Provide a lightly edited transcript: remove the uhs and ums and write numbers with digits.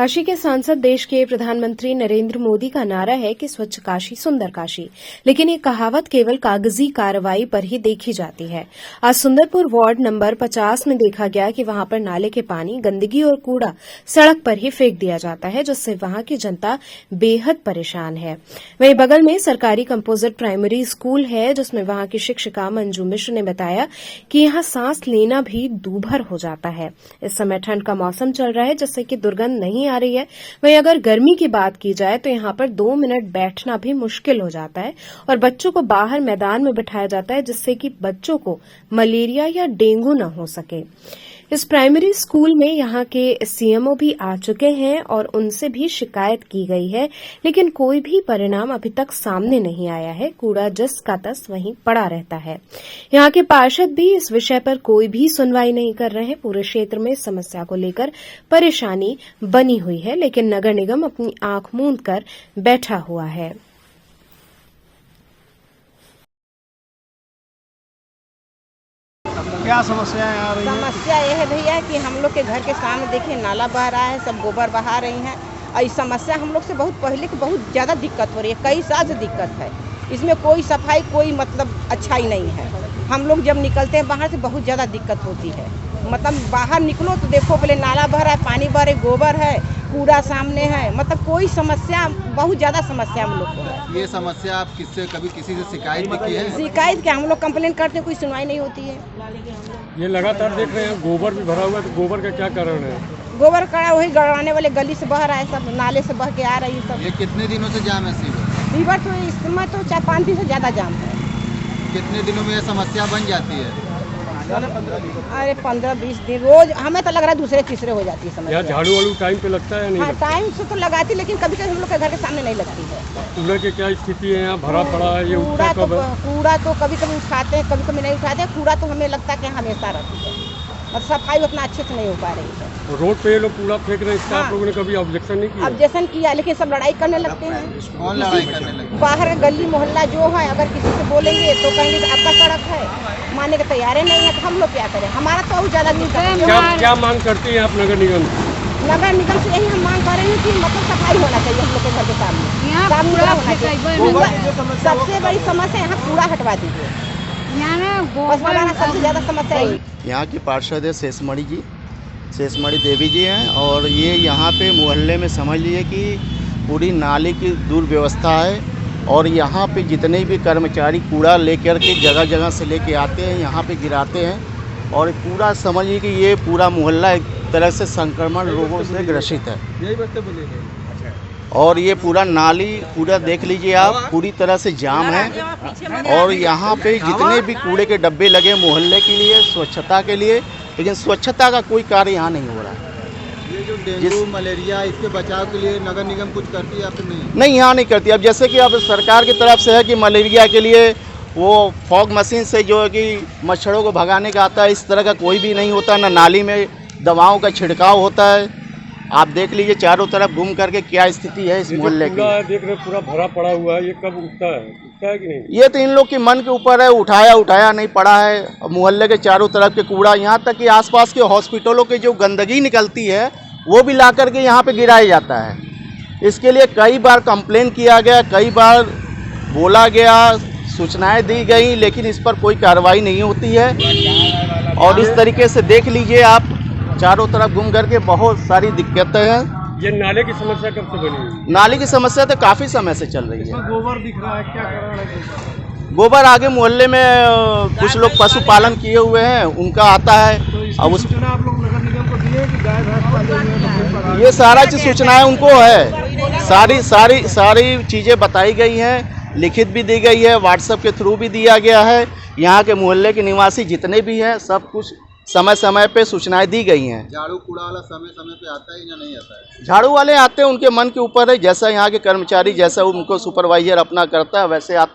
काशी के सांसद देश के प्रधानमंत्री नरेंद्र मोदी का नारा है कि स्वच्छ काशी सुंदर काशी, लेकिन ये कहावत केवल कागजी कार्रवाई पर ही देखी जाती है। आज सुंदरपुर वार्ड नंबर 50 में देखा गया कि वहां पर नाले के पानी, गंदगी और कूड़ा सड़क पर ही फेंक दिया जाता है, जिससे वहां की जनता बेहद परेशान है। वहीं बगल में सरकारी कंपोजिट प्राइमरी स्कूल है, जिसमें वहां की शिक्षिका मंजू मिश्र ने बताया कि यहां सांस लेना भी दूभर हो जाता है। इस समय ठंड का मौसम चल रहा है, जिससे कि दुर्गंध नहीं आ रही है। वहीं अगर गर्मी की बात की जाए तो यहां पर 2 मिनट बैठना भी मुश्किल हो जाता है और बच्चों को बाहर मैदान में बिठाया जाता है, जिससे कि बच्चों को मलेरिया या डेंगू न हो सके। इस प्राइमरी स्कूल में यहां के सीएमओ भी आ चुके हैं और उनसे भी शिकायत की गई है, लेकिन कोई भी परिणाम अभी तक सामने नहीं आया है। कूड़ा जिस का तस वहीं पड़ा रहता है। यहां के पार्षद भी इस विषय पर कोई भी सुनवाई नहीं कर रहे हैं। पूरे क्षेत्र में इस समस्या को लेकर परेशानी बनी हुई है, लेकिन नगर निगम अपनी आंख मूंद कर बैठा हुआ है। क्या समस्या है आ रही है? समस्या यह है भैया कि हम लोग के घर के सामने देखिए नाला बह रहा है, सब गोबर बहा रही हैं और इस समस्या हम लोग से बहुत पहले की बहुत ज़्यादा दिक्कत हो रही है, कई साल से दिक्कत है। इसमें कोई सफाई कोई मतलब अच्छाई नहीं है। हम लोग जब निकलते हैं बाहर से बहुत ज़्यादा दिक्कत होती है। मतलब बाहर निकलो तो देखो पहले नाला बह रहा है, पानी बह रहा है, गोबर है, कूड़ा सामने है, मतलब कोई समस्या बहुत ज़्यादा समस्या हम लोग को है। ये समस्या आप किससे कभी किसी से शिकायत भी की है? शिकायत क्या, हम लोग कंप्लेन करते हैं, कोई सुनवाई नहीं होती है। ये लगातार देख रहे हैं गोबर भी भरा हुआ है, तो गोबर का क्या कारण है? गोबर कड़ा वही गड़ाने वाले गली से बह रहा है, सब नाले से बह के आ रही है सब। ये कितने दिनों से जाम है सीवर? सीवर तो इस समय तो 4-5 दिन से ज़्यादा जाम है। कितने दिनों में ये समस्या बन जाती है? अरे 15-20 दिन रोज, हमें तो लग रहा है दूसरे तीसरे हो जाती है समस्या। यहाँ झाड़ू वाड़ू टाइम पे लगता है या नहीं? हाँ, लगता? टाइम से तो लगाती, लेकिन कभी कभी हम लोग के घर के सामने नहीं लगती है। कूड़े की क्या स्थिति है? यहाँ भरा पड़ा है, ये उठता कब है? कूड़ा तो कभी कभी उठाते हैं, कभी कभी नहीं उठाते हैं। कूड़ा तो हमें लगता है कि हमेशा रहती है और सफाई उतना अच्छे से नहीं हो पा रही है। रोड पे ये लोग कूड़ा फेंक रहे हैं, इसका आप लोगों ने कभी ऑब्जेक्शन नहीं किया? ऑब्जेक्शन किया, लेकिन सब लड़ाई करने लगते हैं। कौन लड़ाई करने लगते हैं? बाहर का गली मोहल्ला जो है, अगर किसी से बोलेंगे तो कहेंगे कि आपका सड़क है, मानने के तैयार नहीं है, तो हम लोग क्या करें? हमारा तो बहुत ज़्यादा क्या मांग करती हैं आप नगर निगम से? नगर निगम से यही हम मांग कर रहे हैं कि मतलब सफाई होना चाहिए हम लोग के घर के सामने, साफ सुथरा होना चाहिए। सबसे बड़ी समस्या यहाँ कूड़ा हटवा दीजिए, बस हमारा सबसे ज़्यादा समस्या है। यहाँ की पार्षद है शेषमणि जी, शेषमणि देवी जी हैं, और ये यहाँ पे मोहल्ले में समझ लीजिए कि पूरी नाली की दुर्व्यवस्था है और यहाँ पे जितने भी कर्मचारी कूड़ा लेकर के जगह जगह से लेके आते हैं, यहाँ पे गिराते हैं और पूरा समझ लीजिए कि ये पूरा मोहल्ला एक तरह से संक्रमण रोगों से ग्रसित है। यही बात तो बोलेंगे। और ये पूरा नाली पूरा देख लीजिए आप, पूरी तरह से जाम है और यहाँ पे जितने भी कूड़े के डब्बे लगे मोहल्ले के लिए, स्वच्छता के लिए, लेकिन स्वच्छता का कोई कार्य यहाँ नहीं हो रहा है। ये जो डेंगू मलेरिया, इसके बचाव के लिए नगर निगम कुछ करती है या फिर नहीं? नहीं, यहाँ नहीं करती। अब जैसे कि अब सरकार की तरफ से है कि मलेरिया के लिए वो फॉग मशीन से जो है कि मच्छरों को भगाने का आता है, इस तरह का कोई भी नहीं होता। ना नाली में दवाओं का छिड़काव होता है। आप देख लीजिए चारों तरफ घूम करके क्या स्थिति है इस मोहल्ले की। देख रहे पूरा भरा पड़ा हुआ है, ये कब उठता है कि नहीं? ये तो इन लोग के मन के ऊपर है, उठाया नहीं पड़ा है। मोहल्ले के चारों तरफ के कूड़ा, यहाँ तक कि आसपास के हॉस्पिटलों के जो गंदगी निकलती है वो भी ला करके यहाँ पे गिराया जाता है। इसके लिए कई बार कंप्लेन किया गया, कई बार बोला गया, सूचनाएं दी गई, लेकिन इस पर कोई कार्रवाई नहीं होती है। और इस तरीके से देख लीजिए आप चारों तरफ घूम करके बहुत सारी दिक्कतें हैं। ये नाले की समस्या कब से बनी हुई? नाली की समस्या तो काफ़ी समय से चल रही है। गोबर दिख रहा है, क्या कारण है? गोबर आगे मोहल्ले में कुछ लोग पशुपालन किए हुए हैं, उनका आता है। तो अब उस सूचना आप लोग नगर निगम को दिए कि गाय भैंस पाले हुए हैं? ये सारा चीज़ सूचनाएं उनको है, सारी चीज़ें बताई गई हैं, लिखित भी दी गई है, व्हाट्सएप के थ्रू भी दिया गया है। यहाँ के मोहल्ले के निवासी जितने भी हैं सब कुछ समय समय पे सूचनाएं दी गई हैं। झाड़ू कूड़ा वाला समय समय पे आता है या नहीं आता है? झाड़ू वाले आते हैं, उनके मन के ऊपर है, जैसा यहाँ के कर्मचारी जैसा उनको सुपरवाइजर अपना करता है वैसे आते